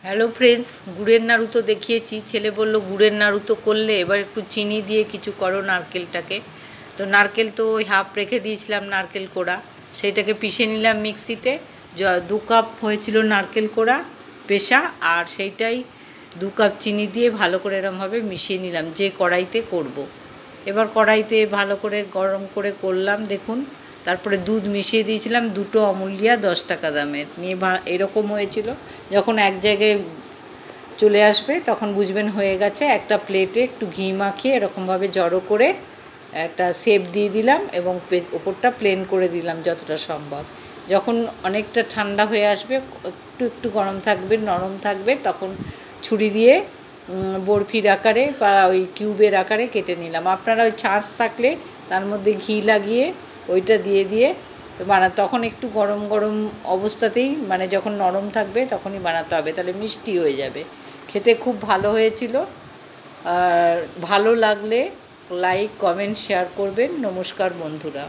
Hello friends, গুড়ের নাড়ু তো দেখিয়েছি। ছেলে বলল গুড়ের নাড়ু তো করলে, এবার একটু চিনি দিয়ে কিছু করো নারকেলটাকে। তো নারকেল তো ওই হাফ রেখে দিয়েছিলাম, নারকেল কোড়া সেইটাকে পিষে নিলাম মিক্সিতে। 2 কাপ হয়েছিল নারকেল কোড়া পেষা, আর সেইটাই 2 কাপ চিনি দিয়ে ভালো করে এরমভাবে মিশিয়ে নিলাম যে কড়াইতে করব। এবার কড়াইতে ভালো করে গরম করে করলাম, দেখুন। তারপরে দুধ মিশিয়ে দিয়েছিলাম, 2টো অমুলিয়া 10 টাকা দামের নিয়ে। এরকম হয়েছিল। যখন এক জায়গায় চলে আসবে তখন বুঝবেন হয়ে গেছে। একটা প্লেটে একটু ঘি মাখিয়ে এরকমভাবে জড়ো করে একটা শেপ দিয়ে দিলাম এবং ওপরটা প্লেন করে দিলাম যতটা সম্ভব। যখন অনেকটা ঠান্ডা হয়ে আসবে, একটু একটু গরম থাকবে, নরম থাকবে, তখন ছুরি দিয়ে বরফির আকারে বা ওই কিউবের আকারে কেটে নিলাম। আপনারা ওই ছাঁচ থাকলে তার মধ্যে ঘি লাগিয়ে ওইটা দিয়ে তখন একটু গরম গরম অবস্থাতেই, মানে যখন নরম থাকবে তখনই বানাতে হবে, তাহলে মিষ্টি হয়ে যাবে। খেতে খুব ভালো হয়েছিল। আর ভালো লাগলে লাইক, কমেন্ট, শেয়ার করবেন। নমস্কার বন্ধুরা।